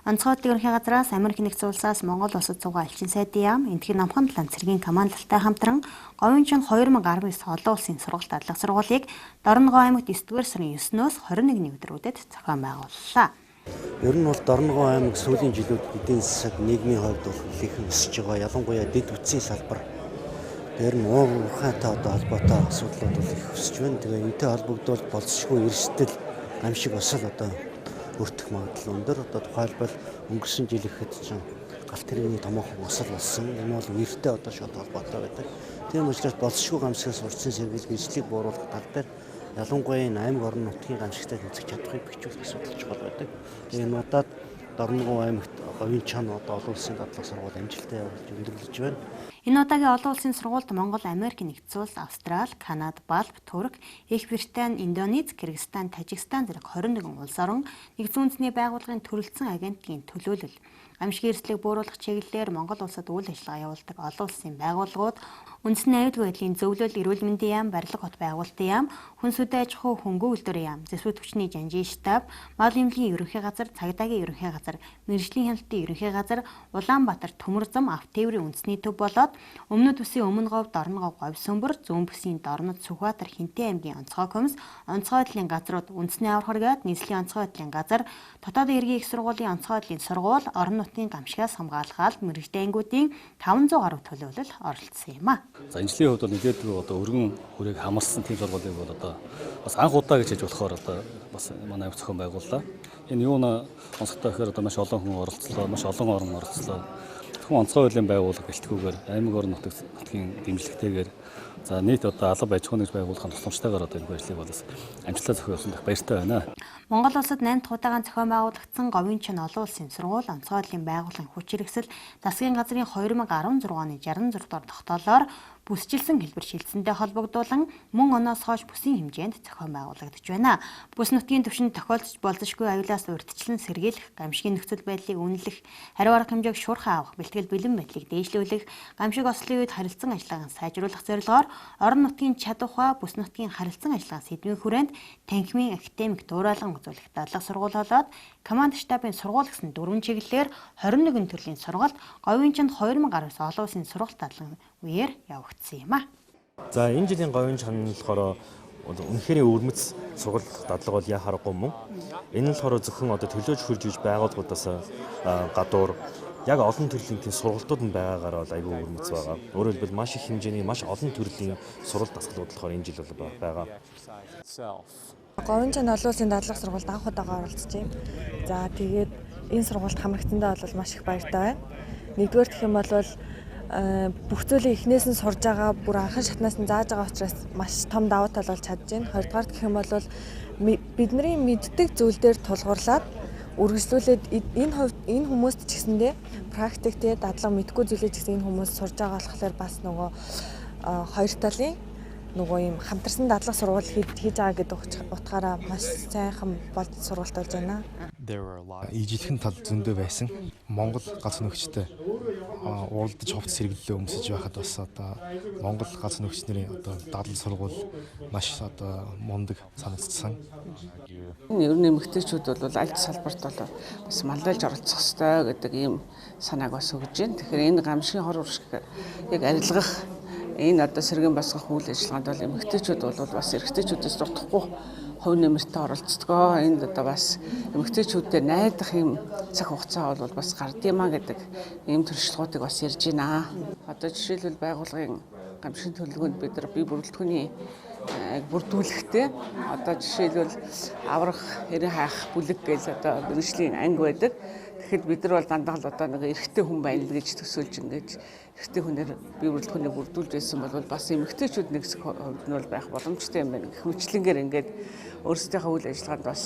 Онцгой ерөнхий газраас Америк нэгдсэн улсаас Монгол улсад суугаа элчин сайдын яам, Энтхийн намхан талан цэргийн командалтай хамтран говийн чин 2019 олон улсын сургалт дадлага сургуулийг Дорногов аймагт 9-р сарын 9-өөс 21-ний өдрүүдэд зохион байгууллаа. Ер нь бол Дорногов аймаг сүүлийн жилүүд эдийн засаг нийгмийн хувьд бол нэлээхэн өсөж байгаа. Ялангуяа дэд үтсийн салбар дээр нь уурхайтай холбоотой асуудлууд бол их өсөж байна. Тэгээ энэтэй холбогдуулж болцсохгүй эрсдэл гамшиг осол өртөх магадлал өндөр. Тухайлбал өнгөрсөн жил ихэд чинь галт тэрэгний томоохон осол болсон. Энэ бол үертэй шууд холбоотой байдаг. Тийм учраас болцсохгүй гамшигаас урьдчилан сэргийлэх эзлийг бууруулах тал дээр ялангуяа энэ аймаг орон нутгийн гамшигтай тэнцэх чадварыг бэхжүүлэх асуудал чухал байдаг. Тэгээ энэ удаад Дорногов аймагт говийн чан олон улсын дадлага сургууль амжилттай явуулж өндөрлөж байна. Энэ удаагийн олон улсын сургуульд Монгол, Америк нэгдсэн улс, Австрали, Канада, Балб, Турк, Их Британи, Индонез, Кыргызстан, Тажикстан зэрэг 21 улс орон нэгдсэн үндэсний байгууллагын төрөлцсөн агентлагийн төлөөлөл, гамшигын эрсдлийг бууруулах чиглэлээр Монгол улсад үйл ажиллагаа явуулдаг олон улсын байгууллагууд, үндэсний аюулгүй байдлын зөвлөл, эрүүл мэндийн яам, барилга хот байгуулалтын яам, хүнс үдэ аж ахуй хөнгөн үйлдвэрийн яам, зэвсэг түвшний жанжийн штаб, мал эмнэлгийн ерөнхий газар, цагдаагийн ерөнхий газар, мэргэжлийн хяналтын ерөнхий газар, Улаанбаатар төмөр зам, Авт тээврийн үндэсний төв болоод Өмнөд Бүсийн Өмнө Говь, Дорногов, Говь Сөмбөр, Зүүн Бүсийн Дорнод, Сүхбаатар, Хинтээ аймгийн онцгой комисс, онцгой байдлын газрууд, үндэсний аврах хэргээд, нийслэлийн онцгой байдлын газар, дотоодын иргэний их сургуулийн онцгой байдлын сургууль, орон нутгийн гамшигаас хамгаалах мэргэжлийн ангиудын 500 гаруй төлөөлөл оролцсон юм а. За энэ жилийн хувьд бол нэлээд өргөн хүрээг хамарсан тийм сургуулийг бол бас анх удаа гэж хэлж болохоор бас манай аймаг зохион байгууллаа. Энэ юу н онцгой гэхээр маш олон хүн оролцлоо, маш олон орн оролцлоо. Зөвхөн онцгой байдлын байгууллага гэлтгүүгээр аймаг орон нутгийн дэмжлэгтэйгээр за нийт алба аж ахуйн байгууллагын тусламжтайгаар энэ ажлыг бол амжилттай зохиосон дэх баяртай байна. Монгол улсад 8 дахь удаагийн зохион байгуулагдсан говийн чин олон улсын сургууль онцгой байдлын байгууллагын хүч хэрэгсэл засгийн газрын 2016 оны 66 дугаар тогтоолоор бүсчилсэн хэлбэр шилжсэндээ холбогдуулан мөн оноос хойш бүсийн хэмжээнд зохион байгуулагдаж байна. Бүс нутгийн түвшинд тохиолдож болзошгүй аюулаас урьдчилан сэргийлэх, гамшигын нөхцөл байдлыг үнэлэх, хариу арга хэмжээг шуурхай авах, бэлтгэл бэлэн байдлыг дээшлүүлэх, гамшиг ослын үед харилцан ажиллагааг сайжруулах зорилгоор орон нутгийн чадвархай, бүс нутгийн харилцан ажиллагаа сэдвийн хүрээнд танхимын академик дуурайлан үзүүлэх дадлага сургууль болоод команд штабын сургууль гэсэн 4 чиглэлээр 21 төрлийн сургалт говийн чин 2019 олон улсын сургалт дадлага үеэр явагдсан юм а. За энэ жилийн говийн чан нь болохоор үнэхээр өвөрмөц сургалт дадлага бол яа харахгүй мөн. Энэ нь болохоор зөвхөн төлөөж хурж иж байгууллагуудаас гадуур яг олон төрлийн тийм сургалтууд нь байгаагаар бол айгүй өвөрмөц байгаа. Өөрөөр хэлбэл маш их хэмжээний маш олон төрлийн сургалт дасгалууд болохоор энэ жил бол байгаа. Говийн чан олон улсын дадлага сургуульд анх удаага оролцож байна. За тэгээд энэ сургуульд хамрагдсандаа бол маш их баяртай байна. Нэгдүгээр гэх юм бол бүх зүйлийг эхнээс нь сурж байгаа, бүр анхан шатнаас нь зааж байгаа учраас маш том давуу тал болж чадж байна. Хоёрдугаар гэх юм бол бидний мэддэг зүйл дээр тулгуурлаад үргэлжлүүлээд энэ хүмүүст ч гэсэндээ практик те дадлага мэдгүй зүйлээ ч гэсэн энэ хүмүүс сурж байгаа болохоор бас нөгөө хоёр талын нөгөө юм хамтарсан дадлага сургууль хийж байгаа гэдэг утгаараа маш сайхан болж сургалт болж байна. Ижилхэн тал зөндөө байсан. Монгол галз нөхчтэй уралдаж хувцас сэргэлэлээ өмсөж байхад бас Монгол галз нөхч нарын дадлал сургууль маш мундаг санагдсан. Энэ ер нь эмэгтэйчүүд бол аль салбарт бол бас маллайлж оролцох ёстой гэдэг ийм санааг бас өгж байна. Тэгэхээр энэ гамшигын хор уршиг яг арилгах энэ сэргэн басгах үйл ажиллагаанд бол эмэгтэйчүүд бол бас эрэгтэйчүүдээс дутхгүй хувь нэмэртэй оролцдгоо. Энд бас эмэгтэйчүүдтэй найдах юм цаг хугацаа бол бас гардыма гэдэг ийм туршлагуудыг бас ярьж байна. Жишээлбэл байгууллагын гамшигын төлөвлөгөөнд бид нар бие бүрэлдэхүүний бүрдүүлэхтэй жишээлбэл аврах, хэрэг хаах, бүлэг гэж мэргэжлийн анги байдаг. Тэгэхэд бид нар бол дандаа л нэг эрэгтэй хүн байна л гэж төсөөлж ингэж эрэгтэй хүнээр бие бүрэлдэхүүнийг бүрдүүлж байсан бол бас эмэгтэйчүүд нэг хэсэг хувьд нь бол байх боломжтой юм байна. Хөвчлэнгээр ингээд өөрсдийнхөө үйл ажиллагаанд бас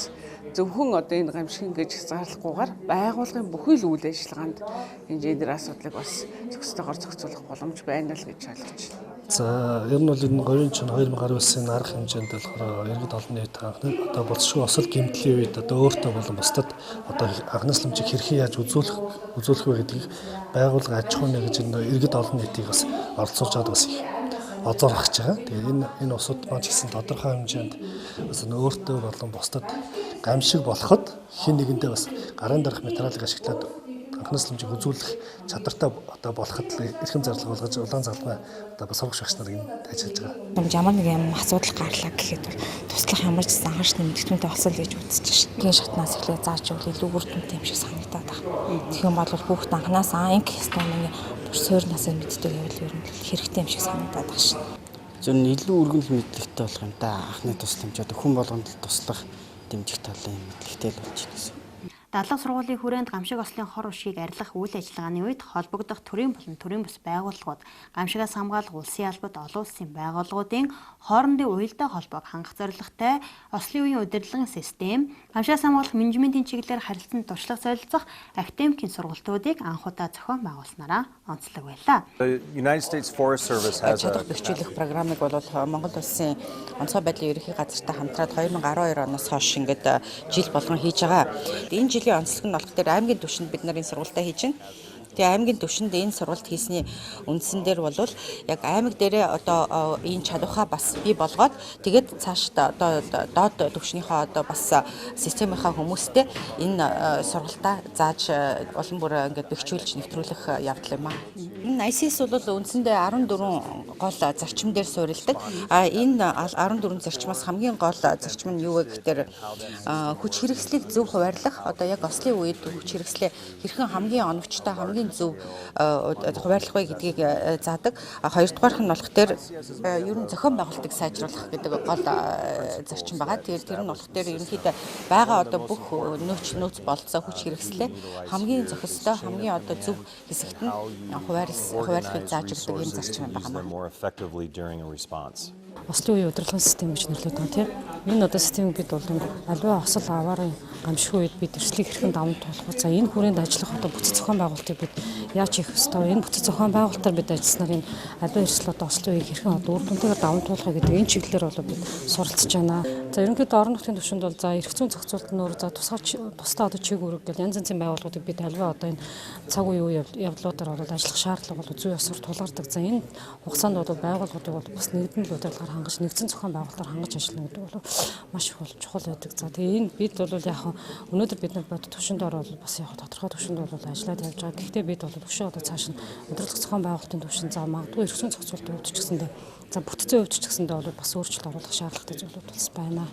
зөвхөн энэ гамшигын гэж зарлахгүйгээр байгууллагын бүхий л үйл ажиллагаанд энэ гендер асуудлыг бас зөвхөстойгоор зохицуулах боломж байна л гэж ойлгож байна. За ер нь бол энэ говийн чин 2019-ийн арга хэмжээнд болохоор иргэд олон нийт анхны болцсохгүй осол гэмтлийн үед өөртөө болон бусдад анхнаасламжийг хэрхэн яаж үзүүлэх вэ гэдгийг байгууллага аж ахуйн гэж иргэд олон нийтийг бас оролцуулж чаддаг бас их озоорхож байгаа. Тэгээд энэ усуд маань ч гэсэн тодорхой хэмжээнд бас өөртөө болон бусдад гамшиг болоход хэн нэгэндээ бас гарын дарах материалыг ашиглаад анхнаас хэмжээг үзүүлэх чадвартай одоо болоход эрхэм зарлага болгож улаан залгай одоо бас сурагч багш нар энд ажиллаж байгаа. Ямар нэг юм асуудал гарлаа гэхэд бол туслах ямар ч гэсэн анхаарчны мэдгэтмэнтэй болсон л гэж үзэж шин. Тийм шатнаас эхлээд зааж өгөл илүү үр дүнтэй юм шиг санагдаад байна. Тэгэх юм бол хүүхд анханаас инк системийн суурнаас мэддэг байвал ер нь хэрэгтэй юм шиг санагдаад байна шин. Зөв нь илүү өргөнл мэдлэгтэй болох юм да. Анхны тусламж одоо хүн болгонд туслах дэмжих талын мэдлэгтэй болж байна гэсэн. Дадлага сургуулийн хүрээнд гамшиг ослын хор уршиг арилгах үйл ажиллагааны үед холбогдох төрийн болон төрийн бус байгууллагууд, гамшигаас хамгаалах улсын албад олон улсын байгууллагуудын хоорондын уялдаа холбоог хангах зорилготой ослын үеийн удирдлагын систем, гамшигаас хамгаалах менежментийн чиглэлээр харилцан туршлага солилцох академикийн сургалтуудыг анх удаа зохион байгуулснараа онцлог байлаа. Чадах бэхжүүлэх программыг бол Монгол улсын онцгой байдлын ерөнхий газартай хамтраад 2012 оноос хойш ингээд жил болгон хийж байгаа. Энэ жилийн онцлог нь болох дээр аймгийн түвшинд бид нарын сургалтаа хийж байна. Тэгээ аймгийн түвшинд энэ сургалт хийсний үндсэн дээр бол яг аймаг дээрээ одоо энэ чадвараа бас бий болгоод тэгээд цаашдаа одоо доод түвшнийхээ одоо бас системийнхаа хүмүүстэй энэ сургалтаа зааж улам бүр ингээд бэхжүүлж нэвтрүүлэх явдал юм аа. Энэ ICS бол үндсэндээ 14 гол зарчим дээр суурилдаг. Энэ 14 зарчмаас хамгийн гол зарчим нь юу вэ гэхээр хүч хэрэгслийг зөв хуваарлах, одоо яг ослын үед хүч хэрэгслээ хэрхэн хамгийн оновчтой хамгийн зөв хуваарлах вэ гэдгийг заадаг. Хоёрдугаарх нь болох дээр ер нь зохион байгуулалтыг сайжруулах гэдэг гол зарчим байгаа. Тэгээд тэр нь болох дээр ерөнхийдөө байгаа одоо бүх нөөц болцоо хүч хэрэгслээ хамгийн зохистой, хамгийн одоо зөв хэсэгт нь хуваарлахыг зааж өгдөг юм зарчим байна. Ослын үеийн удирдлагын систем гэж нэрлэдэг байна тийм. Энэ одоо системийг бид бол аливаа осол аваарын гамшиг үед бид эрслийг хэрхэн даван туулах. За энэ хүрээнд ажиллах одоо бүтэц зохион байгуулалтыг бид яаж хийх ёстой вэ? Энэ бүтэц зохион байгуулалтаар бид ажилласнаар энэ аливаа эрсэл одоо ослын үеийг хэрхэн одоо үр дүнтэйгээр даван туулах гэдэг энэ чиглэлээр бол бид суралцж байна. За ерөнхийдөө орон нутгийн түвшинд бол за эрх зүйн зохицуулалт нь за тусдаа одоо чиг үүрэг гэл янз янзын байгууллагуудыг бид аливаа одоо энэ цаг үеийн явдлуудаар бол ажиллах шаардлага бол зүй ёсоор тулгардаг. За энэ хугацаанд бол байгууллагуудыг бол бас нэгдэн л удирдлагаар хангаж нэгдсэн зохион байгуулалтаар хангаж ажиллана гэдэг бол маш их чухал байдаг. За тэгээ энэ бид бол яг өнөөдөр бид нар бодит түвшинд орол бас яг тодорхой түвшинд бол ажиллаад явж байгаа. Гэхдээ бид бол өшөө одоо цааш нь удирдлага зохион байгуулалтын түвшин за магадгүй эрх зүйн зохицуулалтын хувьд ч гэсэндээ за бүтцийн хувьд ч гэсэндээ бол бас өөрчлөлт оруулах шаардлагатай зүйлүүд бас байна.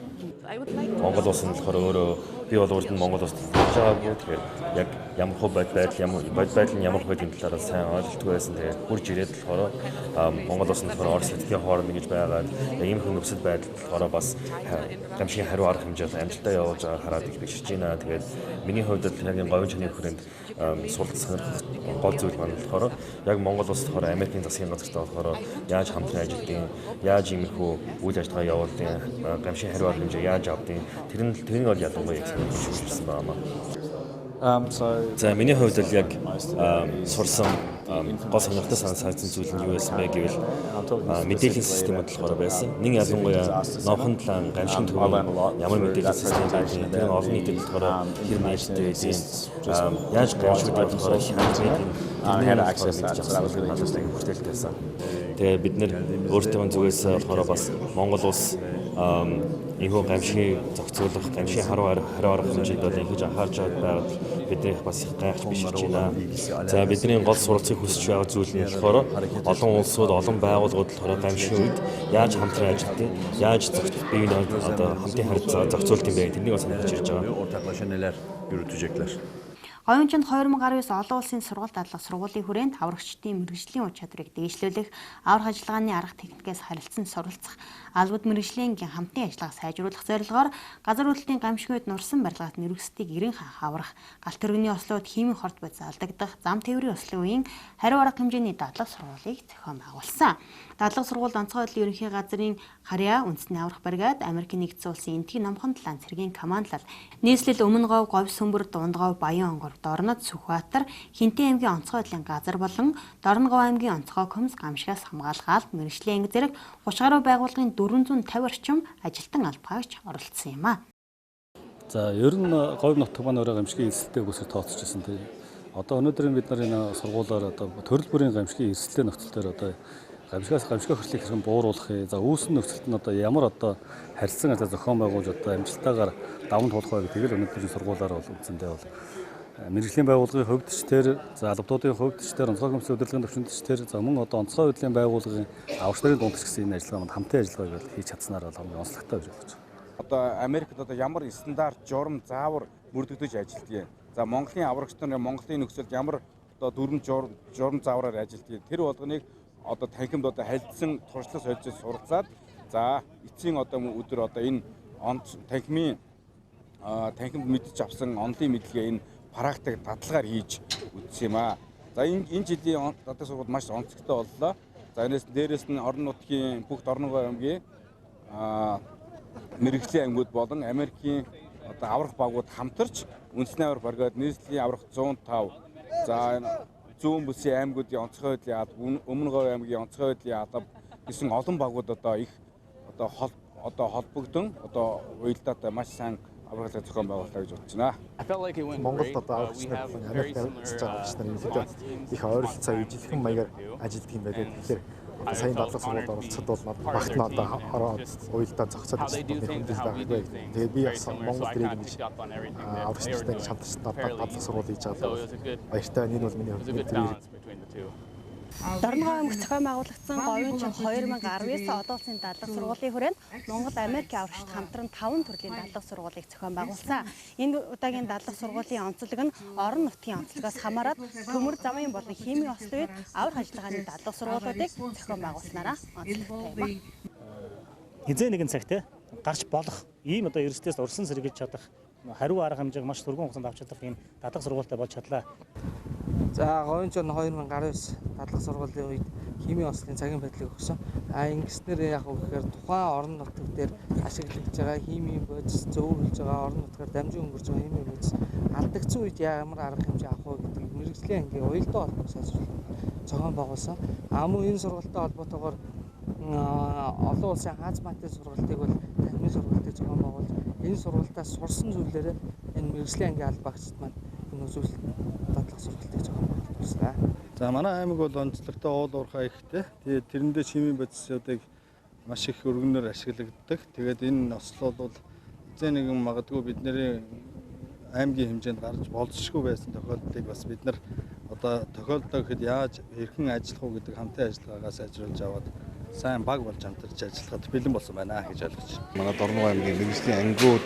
Монгол улс нь болохоор өөрөө би бол урд нь Монгол улсад хийж байгаагүй. Тэгэхээр яг ямар хөө байдал нь ямар хөө гэдэг талаар сайн ойлголтгүй байсан. Тэгээд хурж ирээд болохоор Монгол улс нь болохоор Орос хотын хооронд ингэж байгаад ийм хүн нөхцөл байдал болохоор бас гамшигын хариу арга хэмжээ амжилттай явуулж байгааг хараад их биширж байна. Тэгээд миний хувьд л яг энэ говийн чанарын хүрээнд суралц сонирхох гол зүйл маань болохоор яг Монгол улс болохоор Америкийн засгийн газартай болохоор яаж хамтран ажилладаг, яаж иймэрхүү үйл ажиллагаа явуулдаг, гамшигын хариу арга хэмжээ яаж авдаг, тэрний бол ялангуяа их сонирхолтой байна. За миний хувьд л яг сурсан гол сонирхолтой санагдсан зүйл нь юу байсан бэ гэвэл мэдээллийн системүүд болохоор байсан. Нэг ялангуяа новхон талаан гамшигын төвийн ямар мэдээллийн систем байдаг, тэр олон нийтэд болохоор хэр нээлттэй байдгийг, яаж гамшигтай болохоор хэмжээний access хүртээлтэйсэн. Тэгээ бид нэр өөртөө зүгээс болохоор бас Монгол улс энэ гамшигын зохицуулах, гамшигын хариу арга хэмжээнд бол ингэж анхаарч байгаад бидний бас их гайхаж биширч байна. За бидний гол суралцахыг хүсэж байгаа зүйл нь болохоор олон улсууд, олон байгууллагууд болохоор гамшигын үед яаж хамтран ажилладаг, яаж биеийн одоо хамтын харилцаа зохицуулт юм бэ? Тэрнийг бас санаж ирж байгаа. Говьчинд 2019 олон улсын сургалт дадлага сургуулийн хүрээнд аврагчдын мэрэгжлийн ур чадварыг дээшлүүлэх, аврах ажиллагааны арга техникээс харилцан суралцах, албад мэрэгжлийнгийн хамтын ажиллагааг сайжруулах зорилгоор газар хөдлөлтийн гамшигуйд нурсан барилгад нэрвсдийг эрен аврах, галт тэрэгний ослууд химийн хорт бод залдагдах, зам тээврийн ослын үеийн хариу арга хэмжээний дадлага сургуулийг зохион байгуулсан. Дадлага сургууль онцгой байдлын ерөнхий газрын харьяа үндэсний аврах бригад, Америкийн нэгдсэн улсын энтгийн номхон талаан цэргийн командлал, нийслэл Өмнө Говь, Говь Сүмбэр, Дунд Говь, Баян Онгор, Дорнод, Сүхбаатар, Хинтээ аймгийн онцгой байдлын газар болон Дорнод Говь аймгийн онцгой комисс гамшигаас хамгаалах алб мэргэжлийн анги зэрэг 30 гаруй байгууллагын 450 орчим ажилтан албаагч оролцсон юм а. За ер нь Говь нутаг маань өөрөө гамшигын эрсдэлтэй үсээр тооцчихсон тийм. Одоо өнөөдөр бид нар энэ сургуулиар одоо төрөл бүрийн гамшигын эрсдэлтэй нөхцөл төр одоо гамшигт хөрлийг хэрхэн бууруулах, за үүсгэн нөхцөлд нь одоо ямар одоо харилцан ажил зохион байгуулж одоо амжилттайгаар даван туулах вэ гэдэг л өнөөдрийн сургуулиар бол үндсэндээ бол мэрэгжлийн байгууллагын хувьд ч тэр, за албадуудын хувьд ч тэр, онцгой комиссийн удирдлагын төвчөнд ч тэр, за мөн одоо онцгой хөдөлгөөний байгууллагын аврагч нарын дунд ч гэсэн энэ ажиллагаа хамтын ажиллагааг бол хийж чадсанаар бол хамгийн онцлогтой гэж бодож байна. Одоо Америкт одоо ямар стандарт журам заавар мөрдөгдөж ажилтгийг. За Монголын аврагч нар Монголын нөхцөлд ямар одоо дүрм журам заавараар ажилтгийг. Тэр болгоныг одоо танхимд одоо харилцсан туршлага сольжиж сургацаад за эцсийн одоо өдөр одоо энэ танхимд мэдж авсан онлын мэдлэгээ энэ практик дадлагаар хийж үзсэн юм аа. За энэ жилийн дадлаг сургууль маш онцгой боллоо. За дээрээс нь орон нутгийн бүгд орон нутгийн аймгийн мэрэгжлийн аймагуд болон Америкийн одоо аврах багууд хамтарч үндэсний аврах бригад нийслэлийн аврах 105. За зүүн бүсийн аймагуудын онцгой байдлын алба, өмнө говь аймгийн онцгой байдлын алба гэсэн олон багууд одоо их одоо холбогдсон одоо уялдаатай маш сайн аврагын зохион байгуулалтаа гэж бодож байна. Монголд одоо аврагч нар Америкт ажиллаж байгаа аврагч нар ерөнхийдөө их ойролцоо ижилхэн маягаар ажилладаг юм байдаг. Тэгэхээр одоо сайн дадлаг сургуульд оролцоход бол багт нь одоо уялдаа зохицоод ажиллах хэмжээ байхгүй. Тэгээд би бас Монгол дээрээ ингэж аврагч нартай ингэж хамтарч дадлаг сургууль хийж байгаа бол баяртай. Энэ бол миний хувьд Дорногов аймагт зохион байгуулагдсан говийн чин 2019 одоо улсын дадлаг сургуулийн хүрээнд Монгол Америкийн аврагчид хамтран 5 төрлийн дадлаг сургуулийг зохион байгуулсан. Энэ удаагийн дадлаг сургуулийн онцлог нь орон нутгийн онцлогоос хамаарат төмөр замын болон химийн ослын үед аврах ажиллагааны дадлаг сургуулиудыг зохион байгуулснараа онцлогтой юм. Хизээ нэгэн цагт гарч болох ийм одоо ерөнхийдөөс урсан сэргийлж чадах хариу арга хэмжээг маш түргэн хугацаанд авч чадах ийм дадлаг сургуультай болж чадлаа. За говийн чин 2019 дадлаг сургуулийн үед химийн ослын цагийн байдлыг өгсөн. Ингэснээр яг үгээр тухайн орон нутаг дээр ашиглагдж байгаа химийн бодис зөөвлөж байгаа орон нутгаар дамжин өнгөрч байгаа химийн бодис алдагдсан үед ямар арга хэмжээ авах вэ гэдэг мэрэгжлийн ангийн уялдаа холбоо сайжруулах зохион байгуулсан. Мөн энэ сургалттай холбоотойгоор олон улсын хааз маатын сургалтыг бол танхимын сургалтыг зохион байгуулж энэ сургалтаас сурсан зүйлээрээ энэ мэрэгжлийн ангийн аль багчид маань энэ үзүүл дадлаг сургалтыг зохион байгуулсан. За манай аймаг бол онцлогтой уул уурхай ихтэй. Тэгээд тэрэндээ химийн бодисуудыг маш их өргөнөөр ашиглагддаг. Тэгээд энэ ослол бол эзэн нэгэн магадгүй бидний аймгийн хэмжээнд гарч болцсохгүй байсан тохиолдлыг бас бид нар одоо тохиолдоо гэхэд яаж хэрхэн ажиллах уу гэдэг хамтын ажиллагаагаа сайжруулж аваад сайн баг болж хамтарч ажиллахад бэлэн болсон байна гэж ойлгож байна. Манай Дорногов аймгийн мэрэгжлийн ангиуд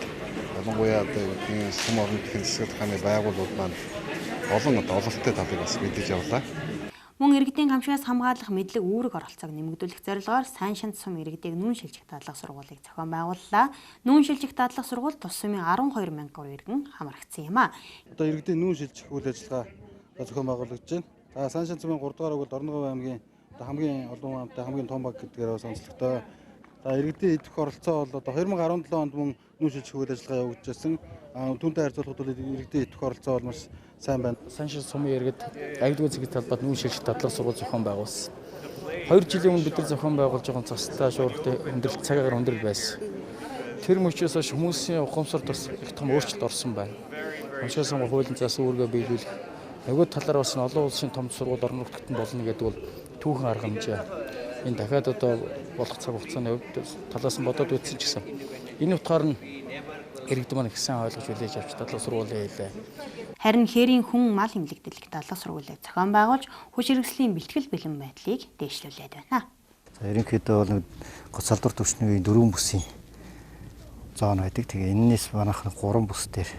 ялангуяа одоо сум орон төхийн засаг захааны байгууллагууд маань олон ололттой талыг бас мэдээж явлаа. Мөн иргэдийн гамшигаас хамгаалах мэдлэг үүрэг оролцоог нэмэгдүүлэх зорилгоор сайн шанд сум иргэдийг нүүн шилжих дадлаг сургуулийг зохион байгууллаа. Нүүн шилжих дадлаг сургууль тус сумын 12 мянган иргэн хамрагдсан юм а. Одоо иргэдийн нүүн шилжих үйл ажиллагаа зохион байгуулагдаж байна. За сайн шанд сумын 3 дугаар бол Дорногов аймгийн хамгийн олон хамттай хамгийн том баг гэдгээр бас онцлогтой. За иргэдийн идэх оролцоо бол одоо 2017 онд мөн нүүн шилжих үйл ажиллагаа явагдажсэн. Түүнтэй харьцуулахад бол иргэдийн идэх оролцоо бол маш сайн байна. Сайн шанд сумын иргэд аюулгүй цэгийн талбайд нүүн шилжих дадлаг сургууль зохион байгуулсан. 2 жилийн өмнө бид нар зохион байгуулж байгаа цастай шуурхтай өндөрлөлт цагаагаар өндөрлөл байсан. Тэр мөчөөс хойш хүмүүсийн ухамсарт бас их том өөрчлөлт орсон байна. Уншаа сонгох хуулийн засан үүргээ биелүүлэх нөгөө талаар бас олон улсын том сургууль орон нутагт нь болно гэдэг бол түүхэн арга хэмжээ. Энэ дахиад одоо болох цаг хугацааны хувьд талаас нь бодоод үзсэн ч гэсэн энэ утгаар нь иргэд маань их сайн ойлгож үлээж авч дадлаг сургуулийн хэлээ. Харин хээрийн хүн мал эмнэлэгдэлх дадлаг сургуулийг зохион байгуулж хүч хэрэгслийн бэлтгэл бэлэн байдлыг дээшлүүлээд байна. За ерөнхийдөө бол гоц салбар түвшний 4 бүсийн зоон байдаг. Тэгээ энэс манайх 3 бүс дээр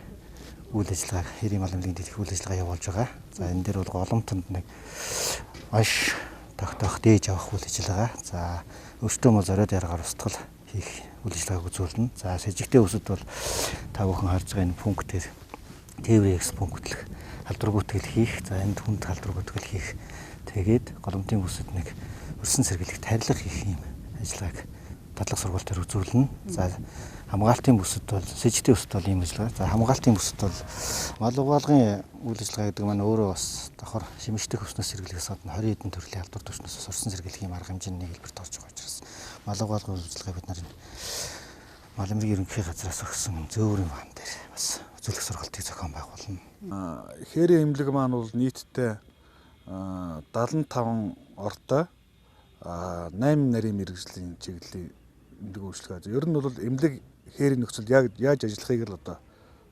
үйл ажиллагаа хээрийн мал эмнэлэгдэлх үйл ажиллагаа явуулж байгаа. За энэ дээр бол голомтонд нэг маш тогтоох дээж авах үйл ажиллагаа. За өөртөө мал зориод яргаар устгал хийх үйл ажиллагааг үзүүлнэ. За сэжигтэй бүсэд бол та бүхэн харж байгаа энэ пунктээр ТВХ пунктлэх халдваргүйтгэл хийх. За энд хүнд халдваргүйтгэл хийх. Тэгээд голомтын бүсэд нэг өрсөн сэргийлэх тарилга хийх юм ажиллагааг дадлаг сургууль дээр үзүүлнэ. За хамгаалтын бүсэд бол сэжигтэй бүсэд бол ийм ажиллагаа. За хамгаалтын бүсэд бол мал угаалгын үйл ажиллагаа гэдэг маань өөрөө бас давхар шимждэг хүчнээс сэргийлэхээс гадна 20 хэдэн төрлийн халдвар төвчнөөс урсан сэргийлэх юм арга хэмжээний хэлбэрт орж байгаа учраас мал угаалгын үйл ажиллагаа бид нарын мал эмнэлгийн ерөнхий газраас өгсөн зөөврийн баан дээр бас үзүүлэх сургалтыг зохион байгуулна. Хээрийн эмнэлэг маань бол нийтдээ 75 ортой 8 нарийн мэрэгжлийн чиглэлийн эмнэлэг үйлчлэг. Ер нь бол эмнэлэг хээрийн нөхцөлд яаж ажиллахыг л одоо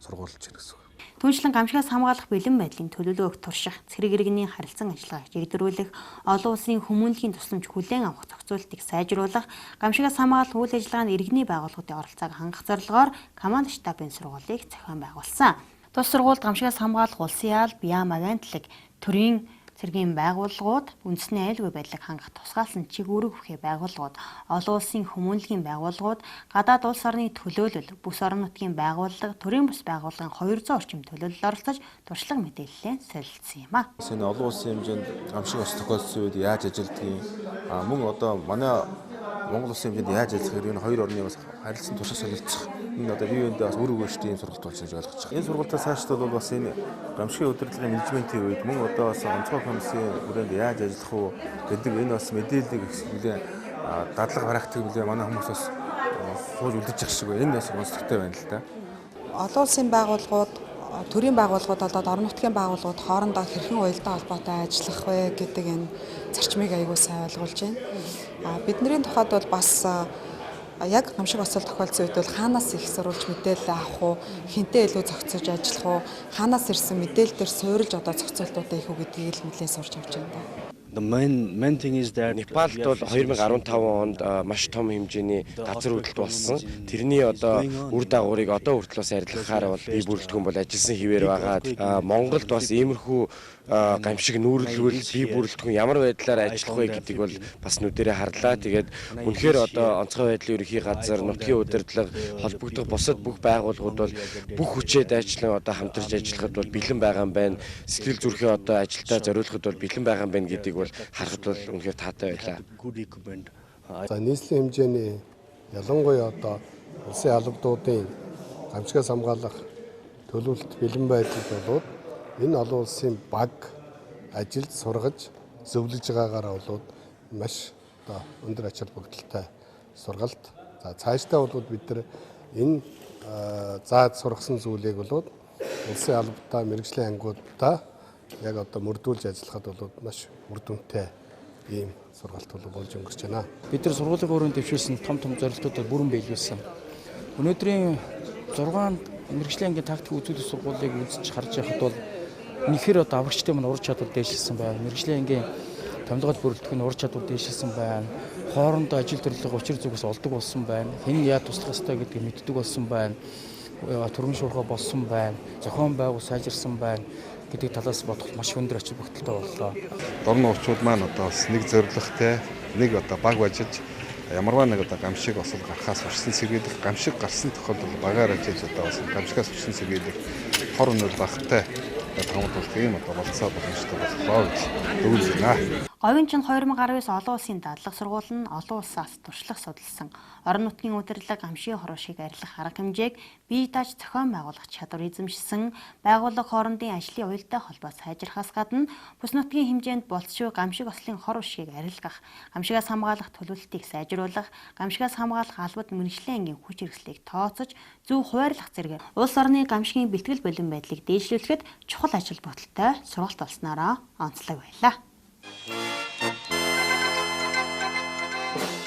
сургуулж байна гэсэн үг. Түүнчлэн гамшигаас хамгаалах бэлэн байдлын төлөвлөгөөг турших, цэрэг иргэний харилцан ажиллагааг чиглэлүүлэх, олон улсын хүмүүнлэгийн тусламж хүлээн авах зохицуултыг сайжруулах, гамшигаас хамгаалах үйл ажиллагаанд иргэний байгууллагуудын оролцоог хангах зорилгоор команд штабын сургуулийг зохион байгуулсан. Тус сургуульд гамшигаас хамгаалах улсын алба, яам агентлаг, төрийн цэргийн байгууллагууд, үндэсний аюулгүй байдлыг хангах тусгаалсан чиг үүрэг бүхий байгууллагууд, олон улсын хүмүүнлэгийн байгууллагууд, гадаад улс орны төлөөлөл, бүс орон нутгийн байгууллага, төрийн бус байгууллагын 200 орчим төлөөлөл оролцож туршлага мэдээлэлээ солилцсон юм а. Энэ олон улсын хэмжээнд гамшиг ос тохиолдсон үед яаж ажилдгийг мөн одоо манай Монгол улсын хэмжээнд яаж ажиллах гэдэг энэ хоёр орны бас харилцан туршиж солилцох энэ одоо бие биендээ бас үр өгөөжтэй юм сургалт болж гэж ойлгож байгаа. Энэ сургалтаас цаашдаа бол бас энэ гамшигын удирдлагын менежментийн үед мөн одоо бас онцгой комиссийн хүрээнд яаж ажиллах уу гэдэг энэ бас мэдээллийг нэлээд дадлага барахтыг нэлээд манай хүмүүс бас сууж үлдэж явах шиг байна. Энэ бас онцлогтой байна л да. Олон улсын байгууллагууд, төрийн байгууллагууд болоод орон нутгийн байгууллагууд хоорондоо хэрхэн уялдаа холбоотой ажиллах вэ гэдэг энэ зарчмыг аягүй сайн ойлгуулж байна. Бидний тухайд бол бас яг гамшиг осол тохиолдсон үед бол хаанаас их сурвалж мэдээлэл авах уу, хинтээ илүү зохицож ажиллах уу, хаанаас ирсэн мэдээлэл дээр суурилж одоо зохицуултуудаа их үү гэдгийг л нэлээд сурч авч байна да. Непалд бол 2015 онд маш том хэмжээний газар хөдлөлт болсон. Тэрний одоо үр дагаврыг одоо хүртэл бас арилгахаар бол бие бүрэлдэхүүн бол ажилласан хэвээр байгаад Монголд бас иймэрхүү гамшиг нүүрлэлгүй бие бүрэлдэхүүн ямар байдлаар ажиллах вэ гэдгийг бол бас нүдэрээ харлаа. Тэгээд үнэхээр одоо онцгой байдлын ерөнхий газар, нутгийн удирдлага, холбогдох бусад бүх байгууллагууд бол бүх хүчээ дайчлан одоо хамтарч ажиллахад бол бэлэн байгаа юм байна. Сэтгэл зүрхээ одоо ажилдаа зориулахад бол бэлэн байгаа юм байна гэдгийг бол харахад бол үнэхээр таатай байлаа. За нийслэлийн хэмжээний ялангуяа одоо улсын албадуудын гамшигаас хамгаалах төлөвлөлт бэлэн байдал болоод энэ олон улсын баг ажилд сургаж зөвлөж байгаагаараа болоод маш одоо өндөр ач холбогдолтой сургалт. За цаашдаа болоод бид нар энэ зааж сургасан зүйлийг болоод улсын албадаа мэрэгжлийн ангуудаа яг одоо мөрдүүлж ажиллахад болоод маш үр дүнтэй ийм сургалт болж өнгөрч байна. Бид нар сургуулийн өрөөнд дэвшүүлсэн том зорилтуудад бүрэн биелүүлсэн. Өнөөдрийн 6 мэрэгжлийн ангийн тактик үзүүлэх сургуулийг үзэж харж байхад бол үнэхээр одоо аврагчдын мань ур чадвар дээшилсэн байна. Мэрэгжлийн ангийн томилгол бүрэлдэхүүн ур чадвар дээшилсэн байна. Хоорондоо ажил төрлөг учир зүгээс олдог болсон байна. Хэн яа туслах ёстой гэдгийг мэддэг болсон байна. Түргэн шуурхай болсон байна. Зохион байгуул сайжирсан байна гэдэг талаас бодоход маш өндөр ач холбогдолтой боллоо. Дорн уурчууд маань одоо бас нэг зорилготой, нэг одоо баг бажиж ямарваа нэг одоо гамшиг осол гарахаас урьдчилан сэргийлэх, гамшиг гарсан тохиолдолд багаар ажиллаж одоо бас гамшигаас урьдчилан сэргийлэх хор өнөр багтай тавтуулах ийм одоо болцоо боломжтой боллоо гэж зөвлөж байна. Говийн чин 2019 олон улсын дадлага сургууль нь олон улсаас туршлага судалсан. Орон нутгийн удирдлага гамшигын хорвошийг арилгах арга хэмжээг бие дааж зохион байгуулах чадвар эзэмшсэн, байгууллага хоорондын ажлын уялдаа холбоо сайжрахаас гадна бүс нутгийн хэмжээнд болцшгүй гамшиг ослын хорвошийг арилгах, гамшигаас хамгаалах төлөвлөлтийг сайжруулах, гамшигаас хамгаалах албад мэрэгжлийн ангийн хүч хэрэгслийг тооцож, зөв хуваарлах зэрэг улс орны гамшигын бэлтгэл бэлэн байдлыг дээшлүүлэхэд чухал ажил бодолтой сургалт болсноороо онцлог байлаа.